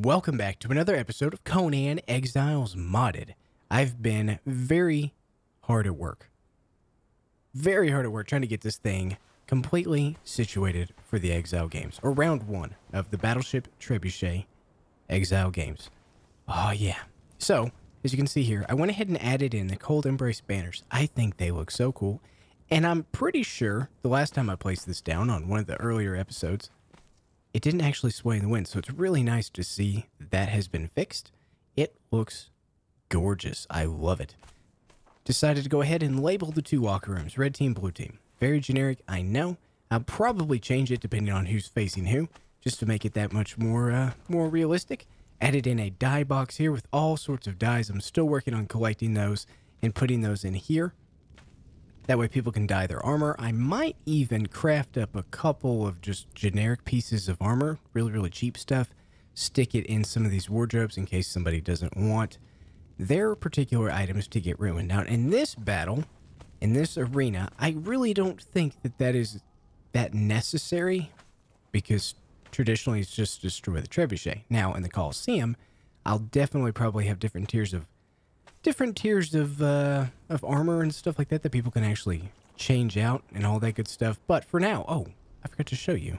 Welcome back to another episode of Conan Exiles Modded. I've been very hard at work. Trying to get this thing completely situated for the Exile games, or round one of the Battleship Trebuchet Exile games. Oh yeah. So, as you can see here, I went ahead and added in the Cold Embrace banners. I think they look so cool. And I'm pretty sure the last time I placed this down on one of the earlier episodes, it didn't actually sway in the wind, so it's really nice to see that has been fixed. It looks gorgeous. I love it. Decided to go ahead and label the two locker rooms, red team, blue team. Very generic, I know. I'll probably change it depending on who's facing who, just to make it that much more realistic. Added in a die box here with all sorts of dies. I'm still working on collecting those and putting those in here. That way people can dye their armor. I might even craft up a couple of just generic pieces of armor, really cheap stuff, stick it in some of these wardrobes in case somebody doesn't want their particular items to get ruined. Now, in this battle, in this arena, I really don't think that is that necessary, because traditionally it's just destroy the trebuchet. Now, in the Coliseum, I'll definitely probably have different tiers of armor and stuff like that people can actually change out and all that good stuff. But for now, oh, I forgot to show you.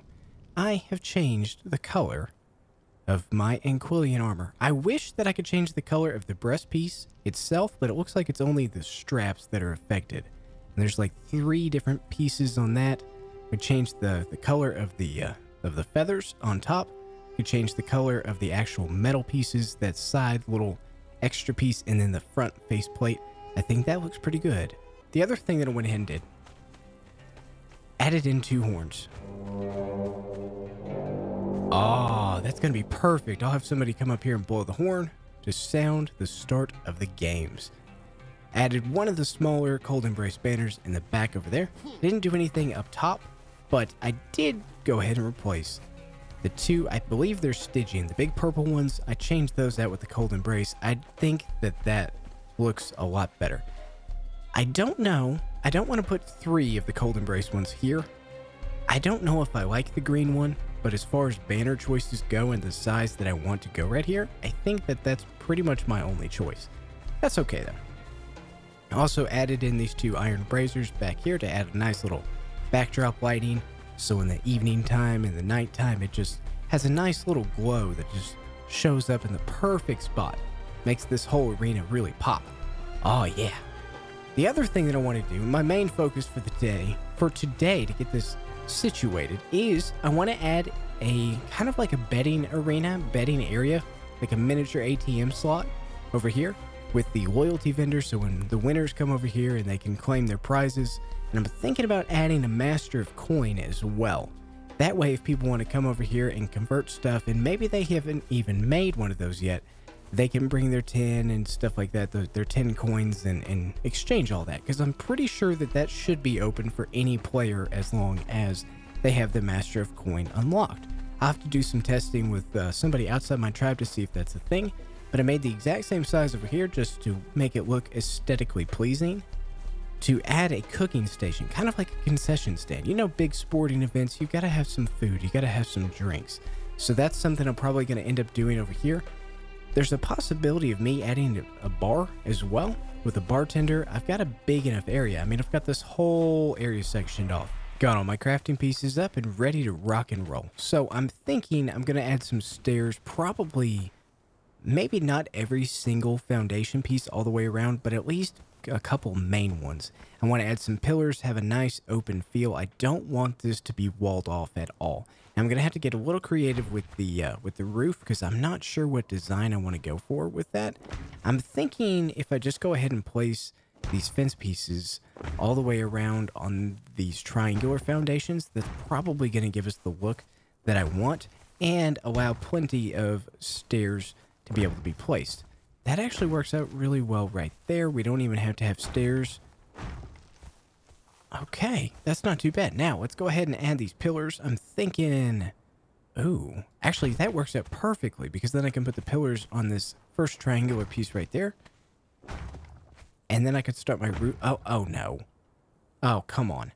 I have changed the color of my Anquilian armor. I wish that I could change the color of the breast piece itself, but it looks like it's only the straps that are affected. And there's like 3 different pieces on that. We changed the color of the feathers on top. We changed the color of the actual metal pieces, that side little extra piece, and then the front face plate. I think that looks pretty good. The other thing that I went ahead and did, added in 2 horns. Oh, that's gonna be perfect. I'll have somebody come up here and blow the horn to sound the start of the games. Added one of the smaller Cold Embrace banners in the back over there. Didn't do anything up top, but I did go ahead and replace the 2, I believe they're Stygian, the big purple ones. I changed those out with the Cold Embrace. I think that looks a lot better. I don't know. I don't want to put 3 of the Cold Embrace ones here. I don't know if I like the green one, but as far as banner choices go and the size that I want to go right here, I think that's pretty much my only choice. That's okay though. I also added in these 2 iron braziers back here to add a nice little backdrop lighting. So in the evening time and the night time, it just has a nice little glow that just shows up in the perfect spot. Makes this whole arena really pop. Oh yeah. The other thing that I want to do, my main focus for today to get this situated, is I want to add a kind of like a betting area, like a miniature ATM slot over here with the loyalty vendor. So when the winners come over here and they can claim their prizes. And I'm thinking about adding a master of coin as well. That way, if people want to come over here and convert stuff, and maybe they haven't even made one of those yet, they can bring their 10 and stuff like that, their 10 coins, and exchange all that. Because I'm pretty sure that should be open for any player as long as they have the master of coin unlocked. I'll have to do some testing with somebody outside my tribe to see if that's a thing. But I made the exact same size over here just to make it look aesthetically pleasing. To add a cooking station, kind of like a concession stand. You know, big sporting events, you gotta have some food, you gotta have some drinks. So that's something I'm probably gonna end up doing over here. There's a possibility of me adding a bar as well with a bartender. I've got a big enough area. I mean, I've got this whole area sectioned off. Got all my crafting pieces up and ready to rock and roll. So I'm thinking I'm gonna add some stairs, probably, maybe not every single foundation piece all the way around, but at least a couple main ones. I want to add some pillars, have a nice open feel. I don't want this to be walled off at all. Now, I'm gonna have to get a little creative with the roof, because I'm not sure what design I want to go for with that. I'm thinking if I just go ahead and place these fence pieces all the way around on these triangular foundations, that's probably going to give us the look that I want and allow plenty of stairs to be able to be placed. That actually works out really well right there. We don't even have to have stairs. Okay, that's not too bad. Now, let's go ahead and add these pillars. I'm thinking... Ooh, actually, that works out perfectly, because then I can put the pillars on this first triangular piece right there. And then I could start my roof... Oh no. Oh, come on.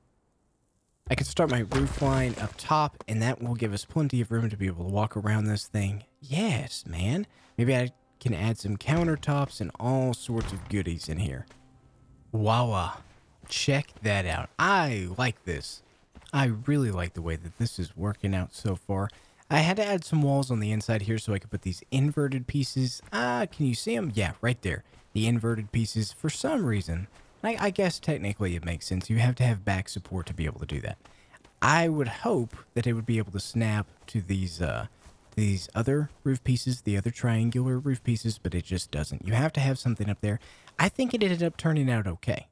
I can start my roof line up top, and that will give us plenty of room to be able to walk around this thing. Yes, man. Maybe I can add some countertops and all sorts of goodies in here. Voila. Check that out. I like this. I really like the way that this is working out so far. I had to add some walls on the inside here so I could put these inverted pieces. Can you see them? Yeah, right there. The inverted pieces for some reason. I guess technically it makes sense. You have to have back support to be able to do that. I would hope that it would be able to snap to these other roof pieces, the other triangular roof pieces, but it just doesn't. You have to have something up there. I think it ended up turning out okay.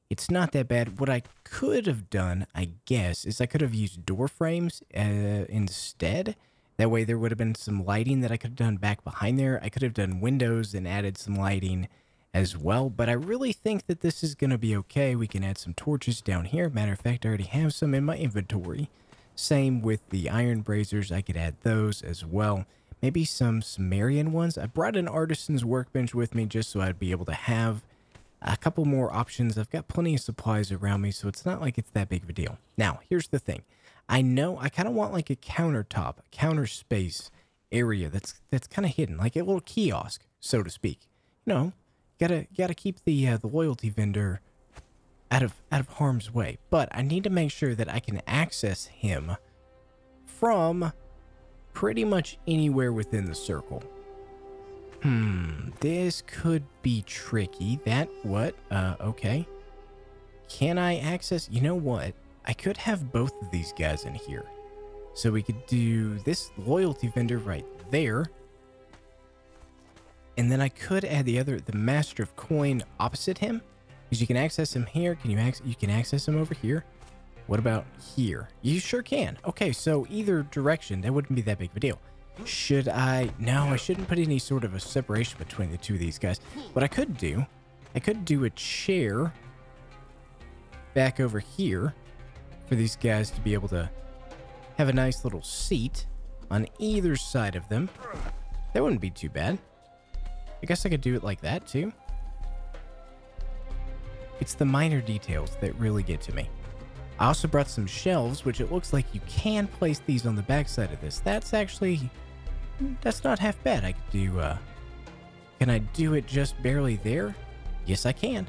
It's not that bad. What I could have done, I guess, is I could have used door frames instead. That way there would have been some lighting that I could have done back behind there. I could have done windows and added some lighting as well, but I really think that this is going to be okay. We can add some torches down here. Matter of fact, I already have some in my inventory. Same with the iron braziers. I could add those as well. Maybe some Sumerian ones. I brought an artisan's workbench with me just so I'd be able to have a couple more options. I've got plenty of supplies around me, so it's not like it's that big of a deal. Now, here's the thing. I know I kind of want like a countertop, a counter space area that's kind of hidden, like a little kiosk, so to speak. You know, gotta keep the loyalty vendor out of harm's way. But I need to make sure that I can access him from pretty much anywhere within the circle. This could be tricky. Okay. Can I access? You know what? I could have both of these guys in here. So we could do this loyalty vendor right there. And then I could add the master of coin opposite him. Because you can access him here. You can access him over here. What about here? You sure can. Okay, so either direction, that wouldn't be that big of a deal. Should I? No, I shouldn't put any sort of a separation between the two of these guys. What I could do a chair back over here for these guys to be able to have a nice little seat on either side of them. That wouldn't be too bad. I guess I could do it like that too. It's the minor details that really get to me. I also brought some shelves, which it looks like you can place these on the back side of this. That's not half bad. I could do, can I do it just barely there? Yes, I can.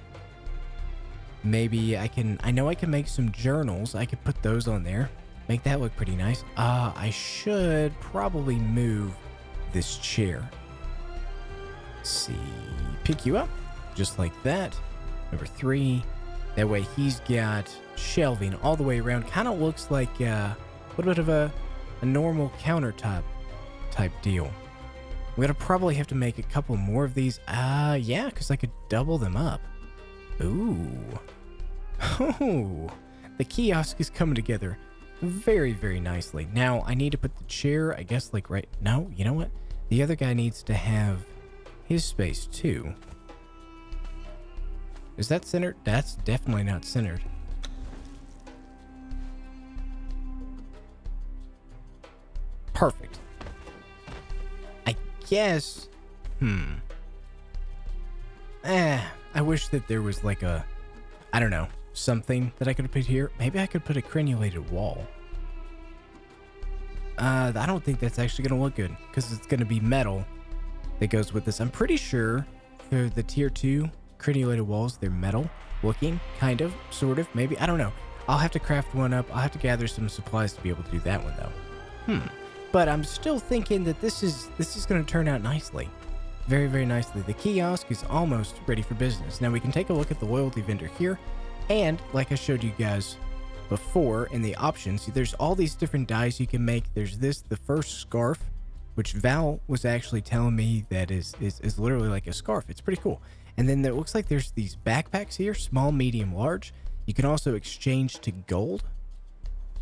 Maybe I know I can make some journals. I could put those on there. Make that look pretty nice. I should probably move this chair. Let's see. Pick you up. Just like that. Number 3. That way he's got shelving all the way around. Kind of looks like a little bit of a normal countertop type deal. We're gonna probably have to make a couple more of these. Yeah, because I could double them up. Ooh. Oh, the kiosk is coming together very, very nicely. Now, I need to put the chair, I guess, like right... No, you know what? The other guy needs to have his space, too. Is that centered? That's definitely not centered. Perfect. I guess... I wish that there was like a... I don't know. Something that I could put here. Maybe I could put a crenulated wall. I don't think that's actually going to look good because it's going to be metal that goes with this. I'm pretty sure for the tier 2 crenulated walls, they're metal looking, kind of, sort of, maybe. I don't know. I'll have to craft one up. I'll have to gather some supplies to be able to do that one though. But I'm still thinking that this is going to turn out nicely. Very, very nicely. The kiosk is almost ready for business. Now we can take a look at the loyalty vendor here. And like I showed you guys before in the options, there's all these different dyes you can make. There's the first scarf, which Val was actually telling me that is literally like a scarf. It's pretty cool. And then it looks like there's these backpacks here, small, medium, large. You can also exchange to gold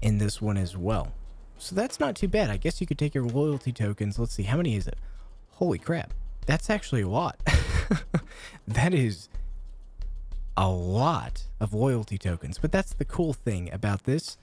in this one as well. So that's not too bad. I guess you could take your loyalty tokens. Let's see, how many is it? Holy crap. That's actually a lot. That is a lot of loyalty tokens. But that's the cool thing about this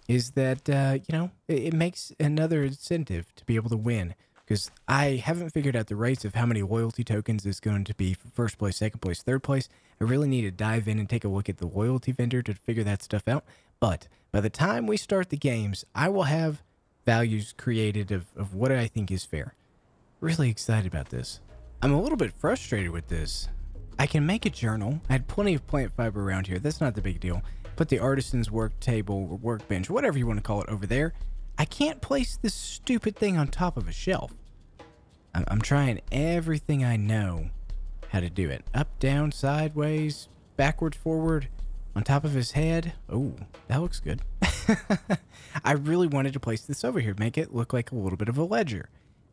is that, you know, it makes another incentive to be able to win. Because I haven't figured out the rates of how many loyalty tokens is going to be for first place, second place, third place. I really need to dive in and take a look at the loyalty vendor to figure that stuff out. But by the time we start the games, I will have values created of what I think is fair. Really excited about this. I'm a little bit frustrated with this. I can make a journal. I had plenty of plant fiber around here. That's not the big deal. Put the artisan's work table or workbench, whatever you want to call it, over there. I can't place this stupid thing on top of a shelf. I'm trying everything I know how to do it. Up, down, sideways, backwards, forward, on top of his head. Oh, that looks good. I really wanted to place this over here, make it look like a little bit of a ledger.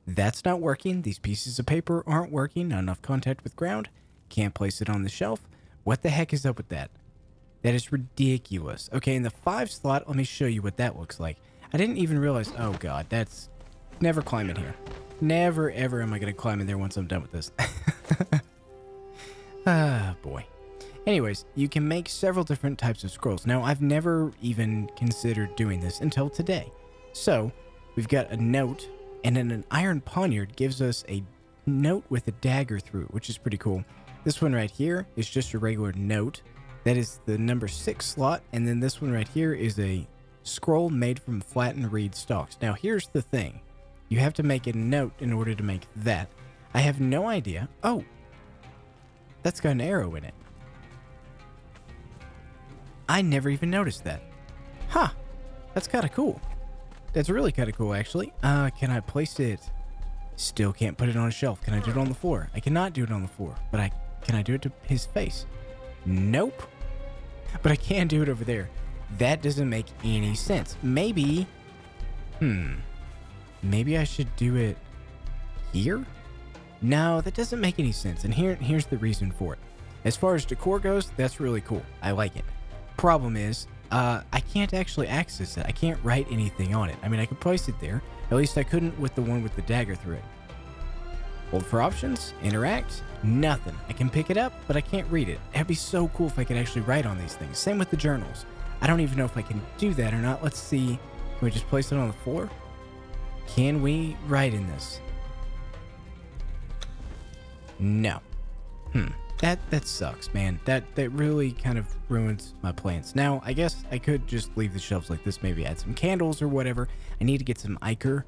That's not working. These pieces of paper aren't working. Not enough contact with ground. Can't place it on the shelf. What the heck is up with that? That is ridiculous. Okay, in the 5 slot, let me show you what that looks like. I didn't even realize... Oh, God, that's... Never climb in here. Never, ever am I going to climb in there once I'm done with this. Ah, boy. Anyways, you can make several different types of scrolls. Now, I've never even considered doing this until today. So, we've got a note, and then an iron poniard gives us a note with a dagger through it, which is pretty cool. This one right here is just a regular note. That is the number 6 slot, and then this one right here is a scroll made from flattened reed stalks. Now, here's the thing. You have to make a note in order to make that. I have no idea. Oh, that's got an arrow in it. I never even noticed that. Huh. That's kind of cool. That's really kind of cool, actually. Can I place it? Still can't put it on a shelf. Can I do it on the floor? I cannot do it on the floor, but can I do it to his face? Nope. But I can do it over there. That doesn't make any sense. Maybe... Maybe I should do it here? No, that doesn't make any sense. And here's the reason for it. As far as decor goes, that's really cool. I like it. Problem is, I can't actually access it. I can't write anything on it. I mean, I could place it there. At least I couldn't with the one with the dagger through it. Hold for options, interact, nothing. I can pick it up, but I can't read it. It'd be so cool if I could actually write on these things. Same with the journals. I don't even know if I can do that or not. Let's see. Can we just place it on the floor? Can we write in this? No. That sucks, man. That really kind of ruins my plans. Now, I guess I could just leave the shelves like this, maybe add some candles or whatever. I need to get some ichor.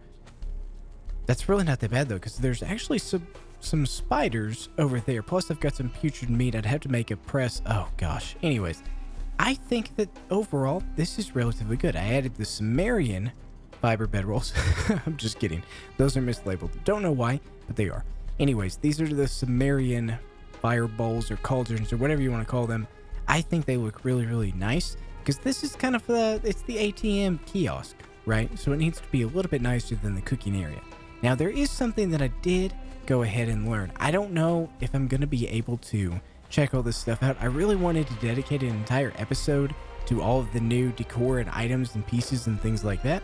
That's really not that bad, though, because there's actually some spiders over there. Plus, I've got some putrid meat. I'd have to make a press. Oh, gosh. Anyways, I think that overall, this is relatively good. I added the Sumerian fiber bedrolls. I'm just kidding. Those are mislabeled. Don't know why, but they are. Anyways, these are the Sumerian fire bowls or cauldrons or whatever you want to call them. I think they look really, really nice because this is kind of it's the ATM kiosk, right? So it needs to be a little bit nicer than the cooking area. Now, there is something that I did go ahead and learn. I don't know if I'm going to be able to check all this stuff out. I really wanted to dedicate an entire episode to all of the new decor and items and pieces and things like that.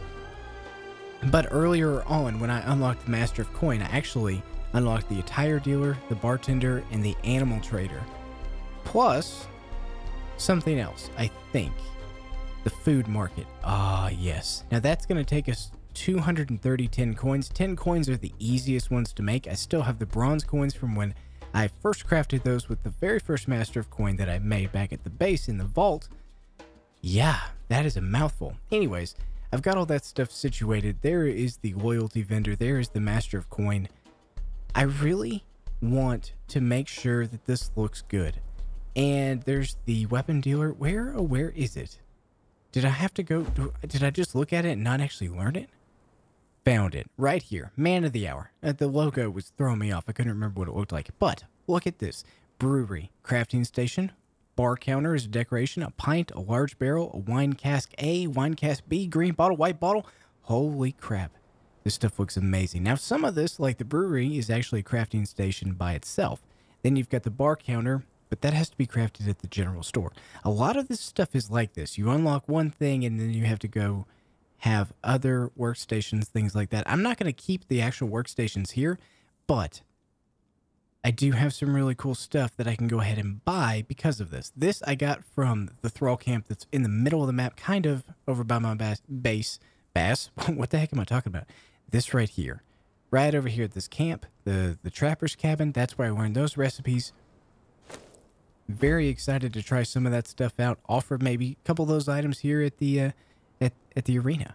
But earlier on, when I unlocked the Master of Coin, I actually unlocked the attire dealer, the bartender, and the animal trader. Plus, something else, I think. The food market. Ah, yes. Now that's going to take us 230 10 coins. 10 coins are the easiest ones to make. I still have the bronze coins from when I first crafted those with the very first Master of Coin that I made back at the base in the vault. Yeah, that is a mouthful. Anyways, I've got all that stuff situated. There is the loyalty vendor. There is the Master of Coin. I really want to make sure that this looks good. And there's the weapon dealer. Where is it? Did I have to go? Did I just look at it and not actually learn it? Found it right here. Man of the hour. The logo was throwing me off. I couldn't remember what it looked like. But look at this. Brewery, crafting station, bar counter is a decoration, a pint, a large barrel, a wine cask A, wine cask B, green bottle, white bottle. Holy crap. This stuff looks amazing. Now, some of this, like the brewery, is actually a crafting station by itself. Then you've got the bar counter, but that has to be crafted at the general store. A lot of this stuff is like this. You unlock one thing, and then you have to go have other workstations, things like that. I'm not going to keep the actual workstations here, but I do have some really cool stuff that I can go ahead and buy because of this. This I got from the Thrall camp that's in the middle of the map, kind of over by my base. Bass? What the heck am I talking about? This right here. Right over here at this camp, the trapper's cabin. That's where I learned those recipes. Very excited to try some of that stuff out. Offer maybe a couple of those items here at the at the arena.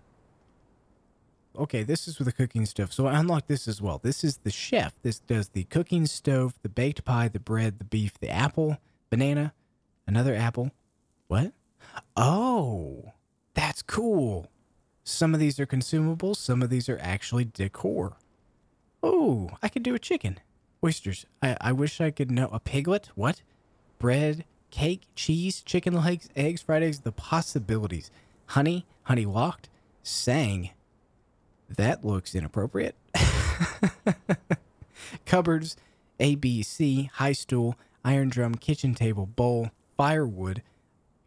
Okay, this is with the cooking stove. So I unlocked this as well. This is the chef. This does the cooking stove, the baked pie, the bread, the beef, the apple, banana, another apple. What? Oh, that's cool. Some of these are consumables. Some of these are actually decor. Oh, I could do a chicken. Oysters. I wish I could know. A piglet? What? Bread, cake, cheese, chicken legs, eggs, fried eggs. The possibilities. Honey, honey locked, sang. That looks inappropriate. Cupboards, A, B, C, high stool, iron drum, kitchen table, bowl, firewood,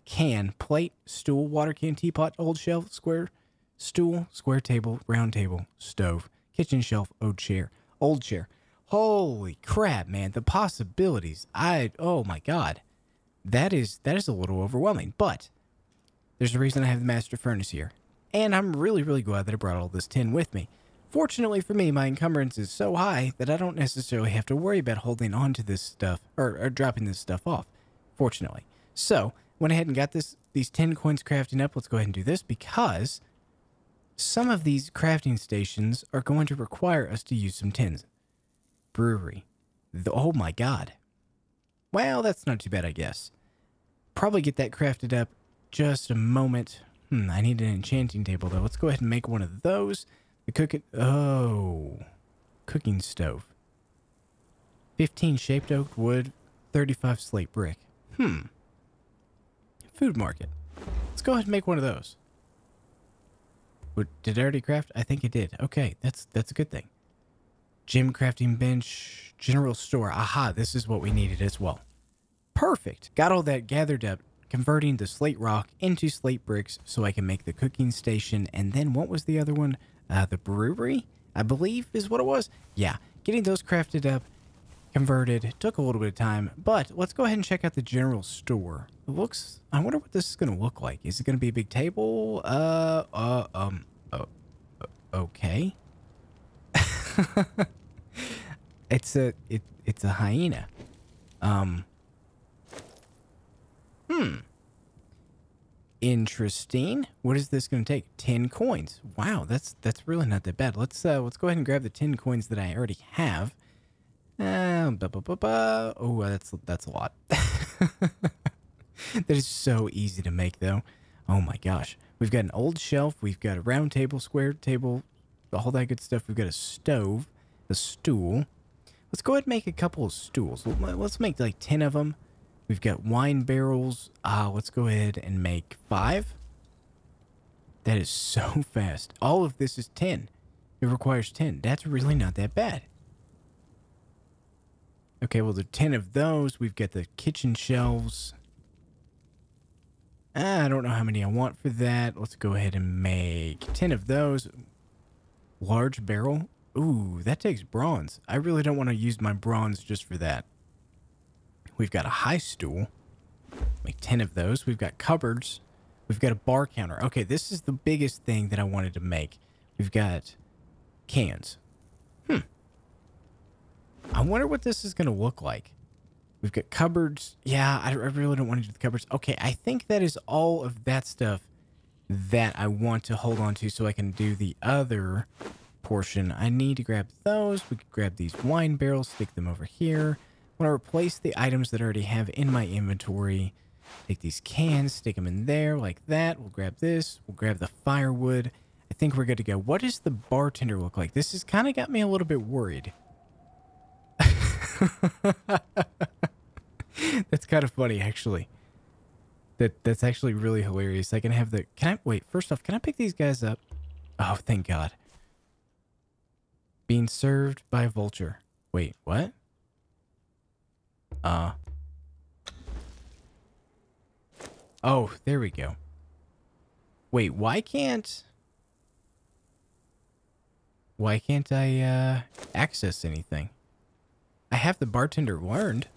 can, plate, stool, water can, teapot, old shelf, square stool, square table, round table, stove, kitchen shelf, old chair. Holy crap, man. The possibilities. Oh my God. That is a little overwhelming, but there's a reason I have the master furnace here. And I'm really, really glad that I brought all this tin with me. Fortunately for me, my encumbrance is so high that I don't necessarily have to worry about holding on to this stuff or dropping this stuff off. Fortunately. So, went ahead and got these 10 coins crafting up. Let's go ahead and do this because some of these crafting stations are going to require us to use some tins. Brewery. Oh my God. Well, that's not too bad, I guess. Probably get that crafted up just a moment. I need an enchanting table, though. Let's go ahead and make one of those. Cooking stove. 15 shaped oak wood, 35 slate brick. Food market. Let's go ahead and make one of those. Did I already craft? I think it did. Okay, that's a good thing. Gym crafting bench, general store. Aha, this is what we needed as well. Perfect. Got all that gathered up. Converting the slate rock into slate bricks so I can make the cooking station. And then what was the other one? The brewery, I believe is what it was. Yeah, getting those crafted up, converted, took a little bit of time. But let's go ahead and check out the general store. I wonder what this is going to look like. Is it going to be a big table? Okay. It's a hyena. Interesting. What is this going to take? 10 coins. Wow, that's really not that bad. Let's go ahead and grab the 10 coins that I already have. Oh, that's a lot. That is so easy to make, though. Oh my gosh. We've got an old shelf. We've got a round table, square table, all that good stuff. We've got a stove, a stool. Let's go ahead and make a couple of stools. Let's make like 10 of them. We've got wine barrels. Let's go ahead and make 5. That is so fast. All of this is 10. It requires 10. That's really not that bad. Okay, well, the 10 of those. We've got the kitchen shelves. I don't know how many I want for that. Let's go ahead and make 10 of those. Large barrel. Ooh, that takes bronze. I really don't want to use my bronze just for that. We've got a high stool. Make 10 of those. We've got cupboards. We've got a bar counter. Okay, this is the biggest thing that I wanted to make. We've got cans. I wonder what this is going to look like. We've got cupboards. Yeah, I really don't want to do the cupboards. Okay, I think that is all of that stuff that I want to hold on to so I can do the other portion. I need to grab those. We could grab these wine barrels, stick them over here. I want to replace the items that I already have in my inventory. Take these cans, stick them in there like that. We'll grab this. We'll grab the firewood. I think we're good to go. What does the bartender look like? This has kind of got me a little bit worried. That's kind of funny, actually. That's actually really hilarious. I can have the... Wait, first off, can I pick these guys up? Oh, thank God. Being served by a vulture. Wait, what? Oh, there we go. Wait, why can't I access anything? I have the bartender learned.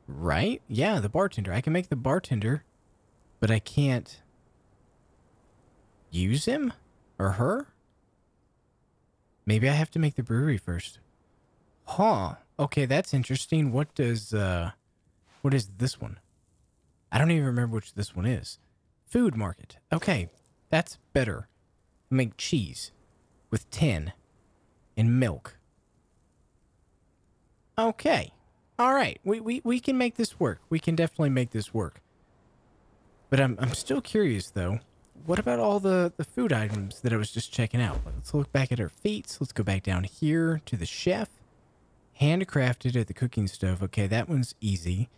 Right? Yeah, the bartender. I can make the bartender, but I can't use him or her? Maybe I have to make the brewery first. Huh. Okay, that's interesting. What does What is this one? I don't even remember which this one is. Food market. Okay, that's better. Make cheese with tin and milk. Okay. All right. We can make this work. We can definitely make this work. But I'm still curious, though. What about all the food items that I was just checking out? Let's look back at our feats. Let's go back down here to the chef. Handcrafted at the cooking stove. Okay, that one's easy.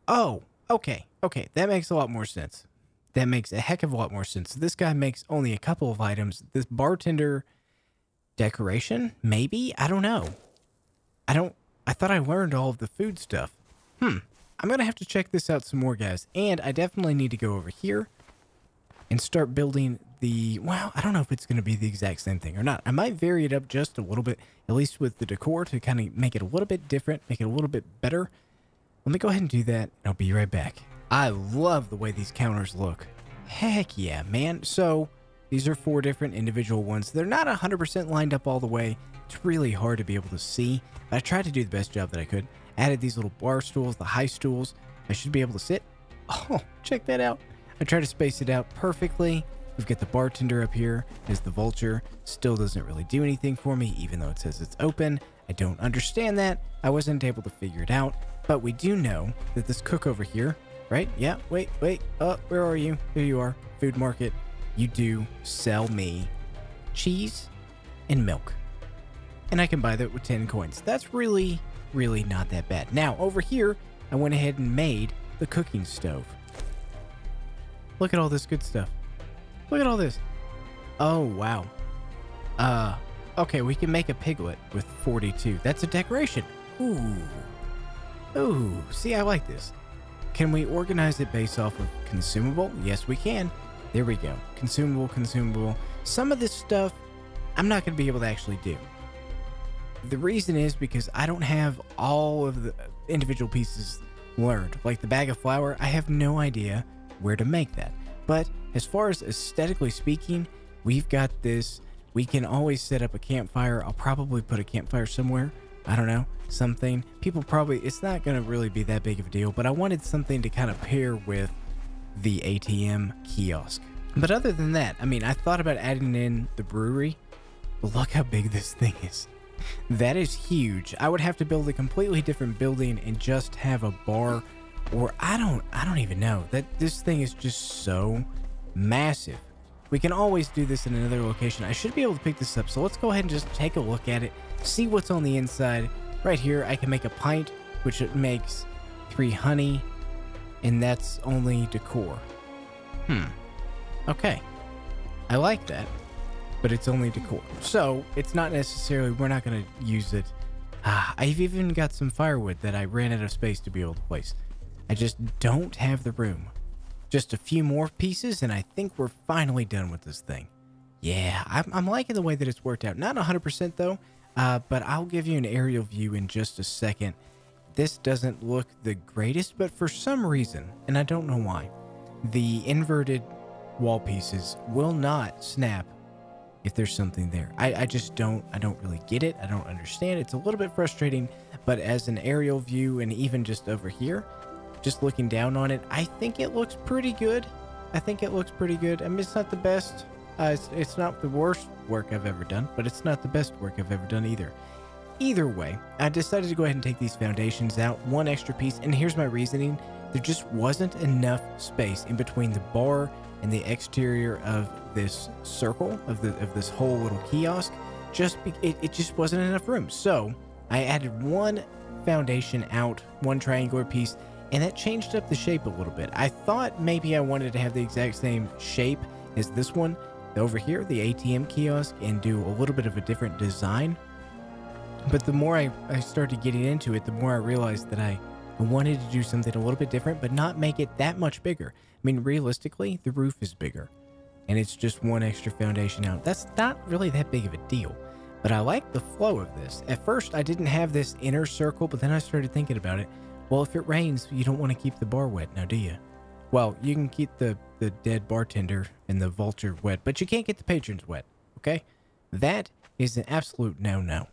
Oh, okay. Okay, that makes a lot more sense. That makes a heck of a lot more sense. This guy makes only a couple of items. This bartender decoration, maybe? I don't know. I thought I learned all of the food stuff. I'm going to have to check this out some more, guys. And I definitely need to go over here and start building the... Well, I don't know if it's going to be the exact same thing or not. I might vary it up just a little bit, at least with the decor, to kind of make it a little bit different, make it a little bit better. Let me go ahead and do that, and I'll be right back. I love the way these counters look. Heck yeah, man. So, these are 4 different individual ones. They're not 100% lined up all the way. It's really hard to be able to see, but I tried to do the best job that I could. Added these little bar stools, the high stools. I should be able to sit. Oh, check that out. I tried to space it out perfectly. We've got the bartender up here as the vulture. Still doesn't really do anything for me, even though it says it's open. I don't understand that. I wasn't able to figure it out, but we do know that this cook over here, right? Yeah, wait. Oh, where are you? Here you are. Food market. You do sell me cheese and milk. And I can buy that with 10 coins. That's really not that bad. Now, over here, I went ahead and made the cooking stove. Look at all this good stuff. Look at all this. Oh, wow. Okay, we can make a piglet with 42. That's a decoration. Ooh, see, I like this. Can we organize it based off of consumable? Yes, we can. There we go. Consumable. Some of this stuff, I'm not going to be able to actually do. The reason is because I don't have all of the individual pieces learned. Like the bag of flour, I have no idea where to make that. But as far as aesthetically speaking, we've got this. We can always set up a campfire. I'll probably put a campfire somewhere. I don't know, something. People probably, it's not going to really be that big of a deal, but I wanted something to kind of pair with the ATM kiosk. But other than that, I mean, I thought about adding in the brewery, but look how big this thing is. That is huge. I would have to build a completely different building and just have a bar, or I don't even know. That this thing is just so massive. We can always do this in another location. I should be able to pick this up, so let's go ahead and just take a look at it, see what's on the inside. Right here, I can make a pint, which it makes 3 honey, and that's only decor. Okay. I like that, but it's only decor. So, it's not necessarily, we're not going to use it. I've even got some firewood that I ran out of space to be able to place. I just don't have the room. Just a few more pieces, and I think we're finally done with this thing. Yeah, I'm liking the way that it's worked out. Not 100% though, but I'll give you an aerial view in just a second. This doesn't look the greatest, but for some reason, and I don't know why, the inverted wall pieces will not snap if there's something there. I don't really get it. I don't understand. It's a little bit frustrating, but as an aerial view and even just over here, just looking down on it, I think it looks pretty good. I mean, it's not the best. It's not the worst work I've ever done, but it's not the best work I've ever done either. Either way, I decided to go ahead and take these foundations out, one extra piece, and here's my reasoning. There just wasn't enough space in between the bar and the exterior of this circle, of this whole little kiosk. It just wasn't enough room. So I added one foundation out, one triangular piece, and that changed up the shape a little bit. I thought maybe I wanted to have the exact same shape as this one over here, the ATM kiosk, and do a little bit of a different design. But the more I started getting into it, the more I realized that I wanted to do something a little bit different, but not make it that much bigger. I mean, realistically, the roof is bigger, and it's just one extra foundation out. That's not really that big of a deal, but I like the flow of this. At first, I didn't have this inner circle, but then I started thinking about it. Well, if it rains, you don't want to keep the bar wet now, do you? Well, you can keep the dead bartender and the vulture wet, but you can't get the patrons wet, okay? That is an absolute no-no.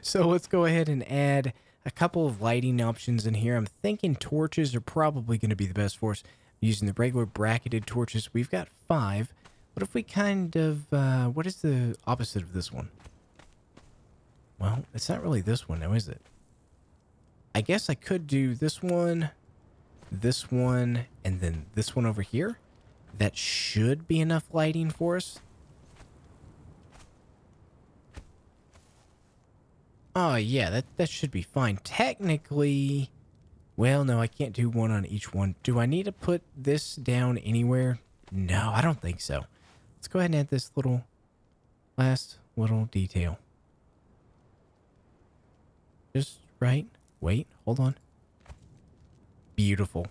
So let's go ahead and add a couple of lighting options in here. I'm thinking torches are probably going to be the best for us. Using the regular bracketed torches, we've got 5. What if we kind of, what is the opposite of this one? Well, it's not really this one now, is it? I guess I could do this one, and then this one over here. That should be enough lighting for us. Oh, yeah, that should be fine. Technically, well, no, I can't do one on each one. Do I need to put this down anywhere? No, I don't think so. Let's go ahead and add this last little detail. Just right. Wait, hold on. Beautiful.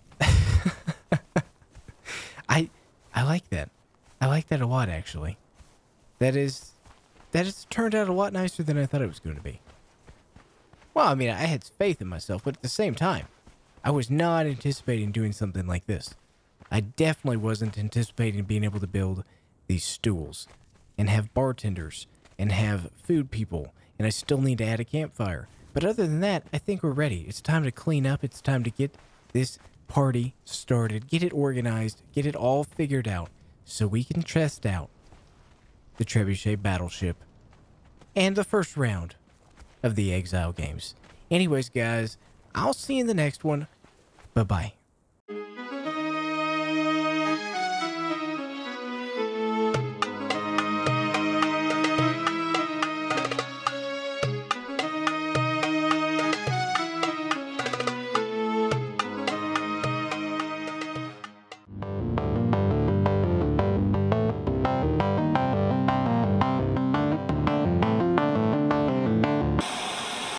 I like that. I like that a lot, actually. That has turned out a lot nicer than I thought it was going to be. Well, I mean, I had faith in myself, but at the same time, I was not anticipating doing something like this. I definitely wasn't anticipating being able to build these stools and have bartenders and have food people, and I still need to add a campfire. But other than that, I think we're ready. It's time to clean up. It's time to get this party started, get it organized, get it all figured out so we can test out the Trebuchet Battleship and the first round of the Exile games. Anyways, guys, I'll see you in the next one. Bye-bye.